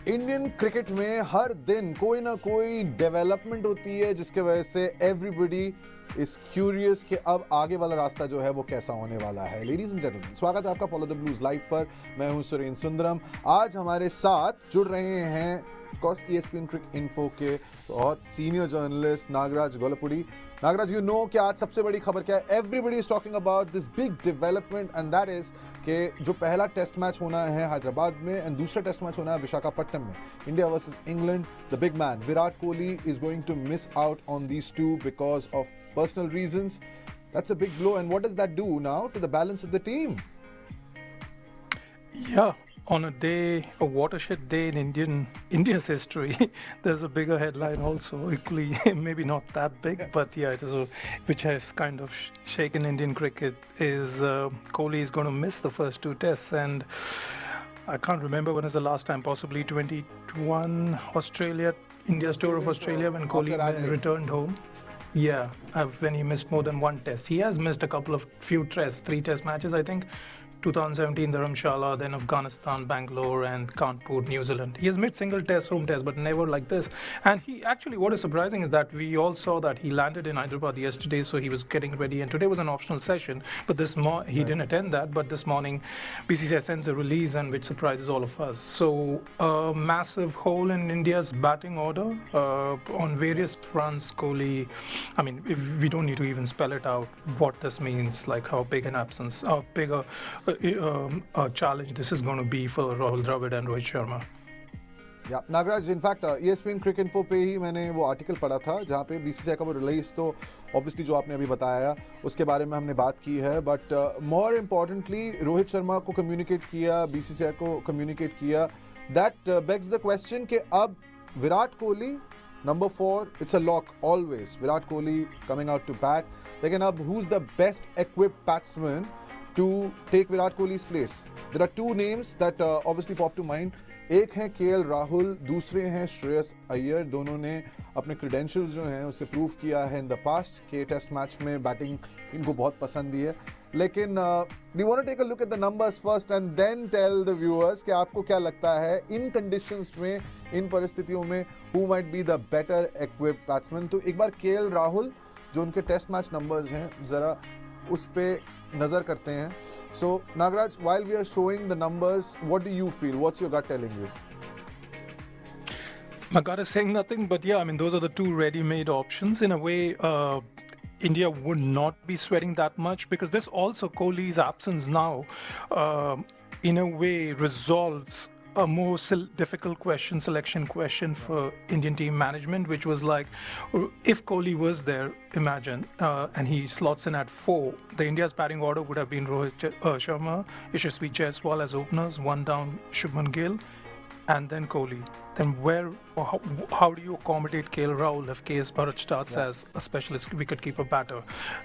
Indian cricket में हर दिन कोई ना कोई डेवलपमेंट होती है जिसके वजह से एवरीबडी इज क्यूरियस कि अब आगे वाला रास्ता जो है वो कैसा होने वाला है। लेडीज एंड जेंटलमैन, स्वागत है आपका फॉलो द ब्लूज लाइव पर। मैं हूं सुरेंद्र सुंदरम। आज हमारे साथ जुड़ रहे हैं of course ESPN Cricinfo के बहुत senior journalist Nagraj Gollapudi. Nagraj, you know कि आज सबसे बड़ी खबर क्या है? Everybody is talking about this big development and that is कि जो पहला टेस्ट मैच होना है हैदराबाद में एंड दूसरा टेस्ट मैच होना है विशाखापट्टनम में, India versus England, the big man Virat Kohli is going to miss out on these two because of personal reasons. That's a big blow. And what does that do now to the balance of the team? Yeah, on a day, a watershed day in India's history, there's a bigger headline also, equally, maybe not that big, but yeah, it is which has kind of shaken Indian cricket, is Kohli is going to miss the first two tests. And I can't remember when is the last time, possibly 2021 Australia, India's tour of Australia, when Kohli returned home. Yeah, when he missed more than one test. He has missed a couple of few tests, 3 test matches, I think. 2017 Dharamshala, then Afghanistan, Bangalore, and Kanpur, New Zealand. He has made single test, home test, but never like this. And he actually, what is surprising is that we all saw that he landed in Hyderabad yesterday, so he was getting ready. And today was an optional session, but he didn't attend that. But this morning, BCCI sends a release, and which surprises all of us. So a massive hole in India's batting order on various fronts. Kohli, I mean, we don't need to even spell it out what this means, like how big an absence, how big a challenge this is going to be for Rahul Dravid and Rohit Sharma. या Nagraj, in fact ESPN क्रिक info पे ही मैंने वो article पढ़ा था जहाँ पे BCCI का वो रिलीज, तो ऑब्वियसली जो आपने अभी बताया उसके बारे में हमने बात की है, but more importantly Rohit Sharma को कम्युनिकेट किया, BCCI को कम्युनिकेट किया। दैट बेग्स द क्वेश्चन कि अब Virat Kohli number 4, it's a lock always, Virat Kohli coming out to bat, लेकिन अब who is the best equipped batsman to take Virat Kohli's place? There are two names that obviously pop to mind. एक हैं KL Rahul, दूसरे हैं श्रेयस अय्यर। दोनों ने अपने क्रेडेंशियल्स जो हैं उसे प्रूव किया है इन द पास्ट कि टेस्ट मैच में बैटिंग इनको बहुत पसंद दी है। लेकिन we want to take a look at the numbers first and then tell the viewers कि आपको क्या लगता है इन कंडीशंस में, इन परिस्थितियों में, who might be the better equipped batsman. तो एक बार KL राहुल जो उनके टेस्ट मैच नंबर्स हैं जरा उस पे नजर करते हैं। So Nagaraj, while we are showing the numbers, what do you feel? What's your gut telling you? My gut is saying nothing, but yeah, I mean, those are the two ready-made options. In a way, India would not be sweating that much, because this also, Kohli's absence now, in a way resolves a more difficult selection question for Indian team management, which was like, if Kohli was there, imagine, and he slots in at 4, the India's batting order would have been Rohit Sharma, Yashasvi Jaiswal as openers, 1 down Shubman Gill, and then Kohli. Then how do you accommodate KL Rahul if KS Bharat starts as a specialist wicketkeeper batter?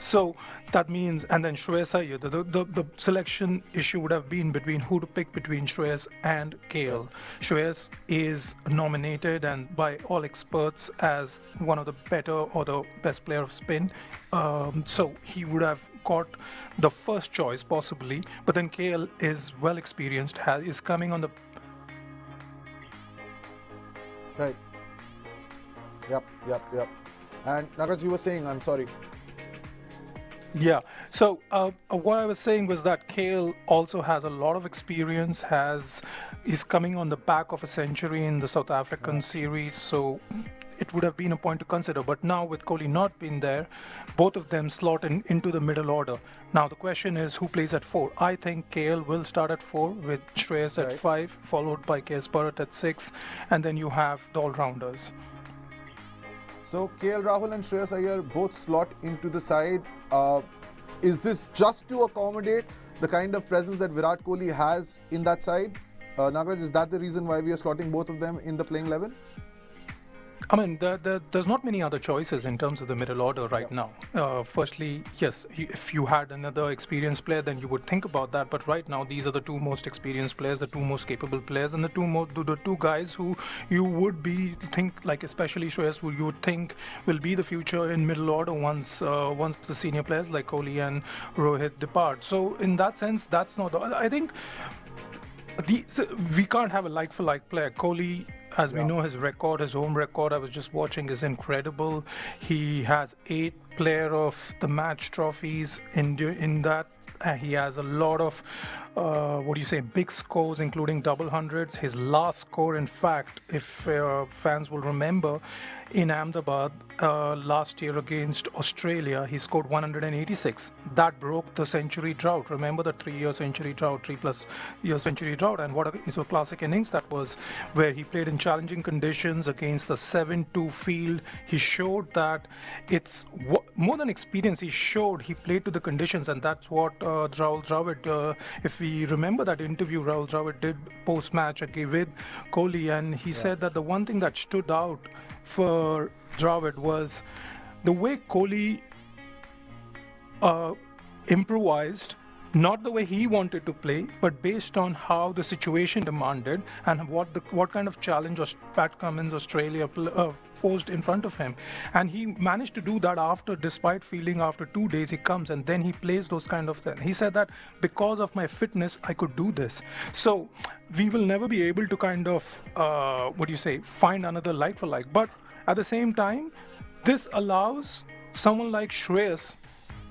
So that means, and then Shreyas Iyer, the selection issue would have been between who to pick between Shreyas and KL. Shreyas is nominated and by all experts as one of the better or the best player of spin. So he would have got the first choice possibly, but then KL is well experienced, is coming on the Right. Yep. And Nagaraj, you were saying, I'm sorry. Yeah. So what I was saying was that KL also has a lot of experience, is coming on the back of a century in the South African series, so it would have been a point to consider. But now with Kohli not being there, both of them slot into the middle order. Now the question is who plays at 4. I think KL will start at 4 with Shreyas at 5, followed by KS Bharat at 6, and then you have the all-rounders. So KL Rahul and Shreyas Iyer both slot into the side. Is this just to accommodate the kind of presence that Virat Kohli has in that side? Nagaraj, is that the reason why we are slotting both of them in the playing 11? I mean, there's not many other choices in terms of the middle order right now. Firstly, yes, if you had another experienced player, then you would think about that. But right now, these are the two most experienced players, the two most capable players, and the two guys who you would think, like especially Shreyas, who you would think will be the future in middle order once the senior players like Kohli and Rohit depart. So in that sense, that's not. I think we can't have a like-for-like player. Kohli, as we know, his record, his home record, I was just watching, is incredible. He has 8 player of the match trophies in that. He has a lot of big scores, including double hundreds. His last score, in fact, if fans will remember, in Ahmedabad last year against Australia, he scored 186. That broke the century drought. Remember the 3-year century drought, 3+ year century drought, and what a classic innings that was, where he played in challenging conditions against the 7-2 field. He showed that it's more than experience. He showed he played to the conditions, and that's what Rahul Dravid, if we remember that interview Rahul Dravid did post-match with Kohli, and he said that the one thing that stood out for Dravid was the way Kohli improvised, not the way he wanted to play, but based on how the situation demanded and what kind of challenge was Pat Cummins, Australia, posed in front of him. And he managed to do that despite feeling after 2 days he comes and then he plays those kind of things. He said that because of my fitness, I could do this. So we will never be able to kind of, find another like for like. But at the same time, this allows someone like Shreyas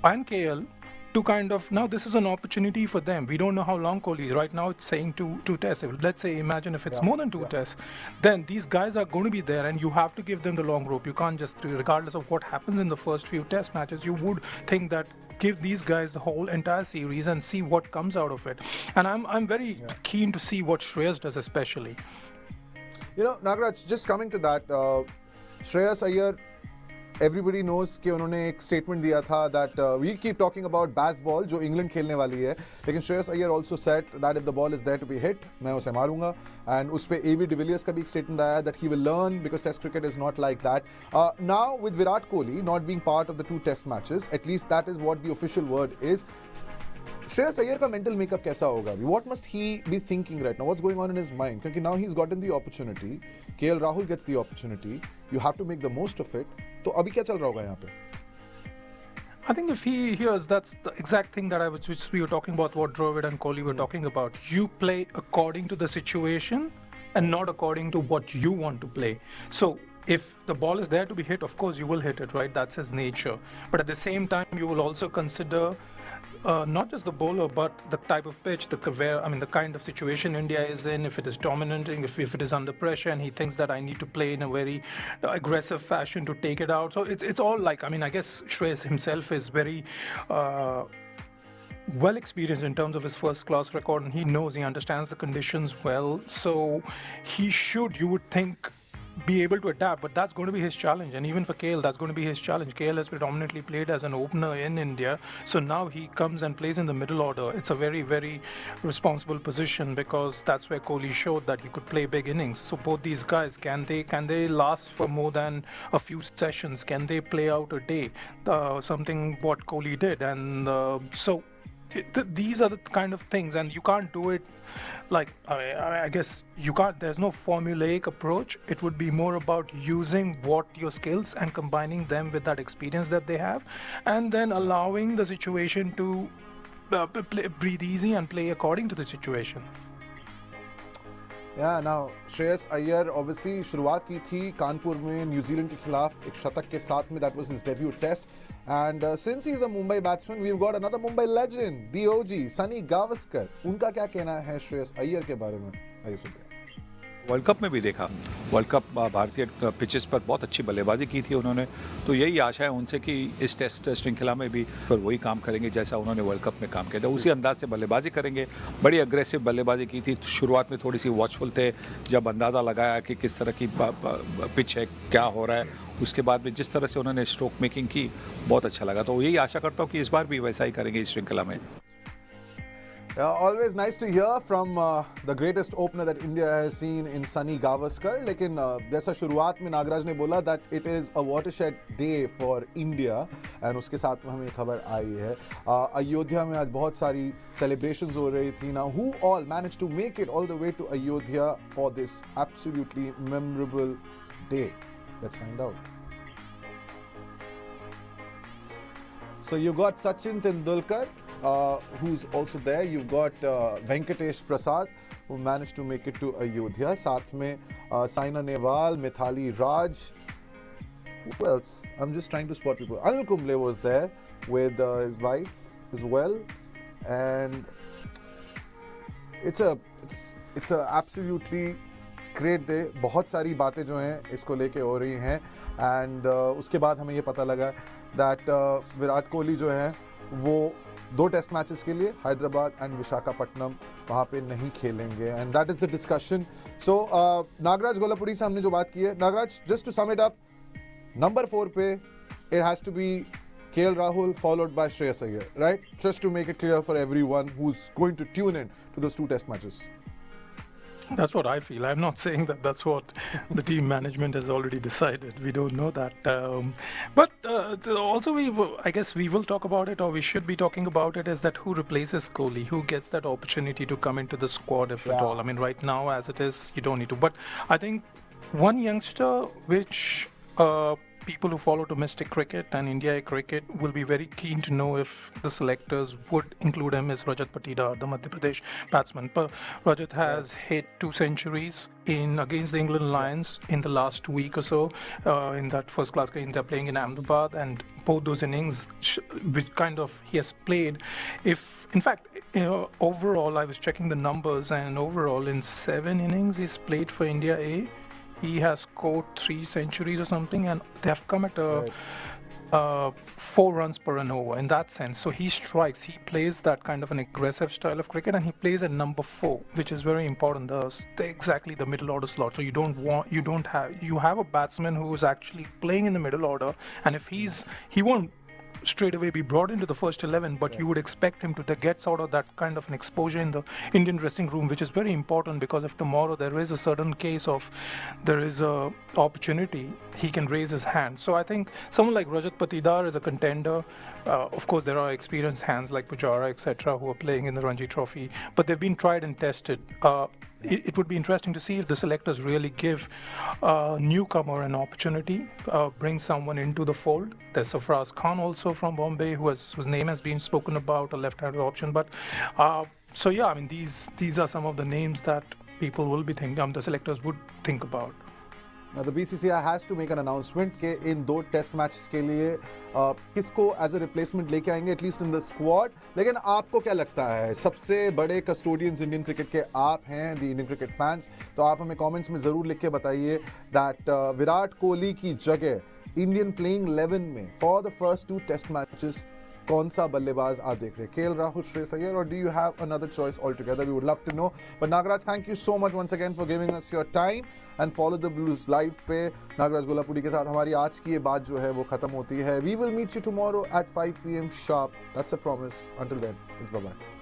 and KL to kind of, now this is an opportunity for them. We don't know how long Kohli is. Right now it's saying two tests. Let's say, imagine if it's more than two tests, then these guys are going to be there and you have to give them the long rope. You can't just, regardless of what happens in the first few test matches, you would think that give these guys the whole entire series and see what comes out of it. And I'm very keen to see what Shreyas does, especially. You know, Nagaraj, just coming to that, Shreyas Iyer, everybody knows कि उन्होंने एक statement दिया था that we keep talking about baseball जो England खेलने वाली है, लेकिन Shreyas Iyer also said that if the ball is there to be hit, मैं उसे मारूंगा. And उस पे AB de Villiers का भी एक statement आया that he will learn because Test cricket is not like that. Now with Virat Kohli not being part of the 2 Test matches, at least that is what the official word is. Shreyas Iyer का mental makeup कैसा होगा? What must he be thinking right now? What's going on in his mind? क्योंकि now he's gotten the opportunity. KL Rahul gets the opportunity. You have to make the most of it. तो अभी क्या चल रहा होगा यहाँ पे? I think if he hears, that's the exact thing that which we were talking about, what Dravid and Kohli were talking about. You play according to the situation and not according to what you want to play. So if the ball is there to be hit, of course you will hit it, right? That's his nature. But at the same time, you will also consider not just the bowler, but the type of pitch, the kind of situation India is in, if it is dominating, if it is under pressure, and he thinks that I need to play in a very aggressive fashion to take it out. So it's all like, I guess Shreyas himself is very well experienced in terms of his first class record, and he understands the conditions well. So he should, you would think, be able to adapt, but that's going to be his challenge. And even for KL, that's going to be his challenge. KL has predominantly played as an opener in India, so now he comes and plays in the middle order. It's a very, very responsible position because that's where Kohli showed that he could play big innings. So both these guys, can they last for more than a few sessions? Can they play out a day? Something what Kohli did, and these are the kind of things, and you can't do it like, I guess you can't, there's no formulaic approach. It would be more about using what your skills and combining them with that experience that they have, and then allowing the situation to breathe easy and play according to the situation. Yeah, now Shreyas Iyer obviously शुरुआत की थी कानपुर में New Zealand के खिलाफ एक शतक के साथ में. That was his debut test, and since he's a Mumbai batsman, we've got another Mumbai legend, the OG, Sunny Gavaskar. उनका क्या कहना है श्रेयस अय्यर के बारे में? आइए सुनते हैं. वर्ल्ड कप में भी देखा, वर्ल्ड कप भारतीय पिचेस पर बहुत अच्छी बल्लेबाजी की थी उन्होंने. तो यही आशा है उनसे कि इस टेस्ट श्रृंखला में भी पर वही काम करेंगे जैसा उन्होंने वर्ल्ड कप में काम किया था. उसी अंदाज से बल्लेबाजी करेंगे. बड़ी अग्रेसिव बल्लेबाजी की थी. शुरुआत में थोड़ी सी वॉचफुल थे, जब अंदाज़ा लगाया कि किस तरह की पिच है, क्या हो रहा है. उसके बाद में जिस तरह से उन्होंने स्ट्रोक मेकिंग की, बहुत अच्छा लगा. तो यही आशा करता हूँ कि इस बार भी वैसा ही करेंगे इस श्रृंखला में. Always nice to hear from the greatest opener that India has seen in Sunny Gavaskar. लेकिन जैसा शुरुआत में नागराज ने बोला that it is a watershed day for India, and उसके साथ में हमें खबर आई है अयोध्या में आज बहुत सारी celebrations हो रही थी. Now who all managed to make it all the way to Ayodhya for this absolutely memorable day? Let's find out. So you got Sachin Tendulkar, who's also there. You've got Venkatesh Prasad, who managed to make it to Ayodhya. साथ में Saina Nehwal, Mithali Raj. Who else? I'm just trying to spot people. Anil Kumble was there with his wife as well, and it's a absolutely great day. बहुत सारी बातें जो हैं इसको लेके हो रही हैं, and उसके बाद हमें ये पता लगा that विराट कोहली जो हैं वो 2 टेस्ट मैचेस के लिए हैदराबाद एंड विशाखापट्टनम वहाँ पे नहीं खेलेंगे, and that is the discussion. So Nagaraj Golapuri से हमने जो बात की है, Nagaraj, just to sum it up, number 4 पे it has to be KL Rahul followed by Shreyas Iyer, right? Just to make it clear for everyone who's going to tune in to those 2 test matches. That's what I feel. I'm not saying that that's what the team management has already decided. We don't know that. But also, I guess we will talk about it, or we should be talking about it, is that who replaces Kohli? Who gets that opportunity to come into the squad, if at all? I mean, right now, as it is, you don't need to. But I think one youngster which people who follow domestic cricket and India cricket will be very keen to know if the selectors would include him is Rajat Patidar, the Madhya Pradesh batsman. Rajat has hit 2 centuries against the England Lions in the last week or so in that first class game. They're playing in Ahmedabad, and both those innings which kind of he has played, in fact, overall I was checking the numbers, and overall in 7 innings he's played for India A, he has scored 3 centuries or something, and they have come at 4 runs per an over in that sense. So he strikes, he plays that kind of an aggressive style of cricket, and he plays at number 4, which is very important. Exactly the middle order slot. So you have a batsman who is actually playing in the middle order, and if he won't straight away be brought into the first 11, but you would expect him to get out of that kind of an exposure in the Indian dressing room, which is very important, because if tomorrow there is a certain case of there is a opportunity, he can raise his hand. So I think someone like Rajat Patidar is a contender. Of course, there are experienced hands like Pujara, etc., who are playing in the Ranji Trophy, but they've been tried and tested. It would be interesting to see if the selectors really give a newcomer an opportunity, bring someone into the fold. There's Sarfraz Khan also from Bombay, whose name has been spoken about, a left-handed option. But so yeah, I mean, these are some of the names that people will be thinking, the selectors would think about. Now the BCCI has to make an announcement कि इन 2 test matches के लिए किसको as a replacement लेके आएंगे, at least in the squad. लेकिन आपको क्या लगता है? सबसे बड़े कस्टोडियंस इंडियन क्रिकेट के आप हैं, द इंडियन क्रिकेट फैंस, तो आप हमें कमेंट्स में ज़रूर लिख के बताइए दैट विराट कोहली की जगह इंडियन प्लेइंग 11 में for the first 2 test matches कौन सा बल्लेबाज आप देख रहे हैं? KL Rahul, Shreyas Iyer, or do you have another choice altogether? We would love to know. But Nagaraj, thank you so much once again for giving us your time, and follow the Blues live पे नागराज गोलापुरी के साथ हमारी आज की ये बात जो है वो खत्म होती है. We will meet you tomorrow at 5 PM sharp. That's a promise. Until then, it's bye-bye.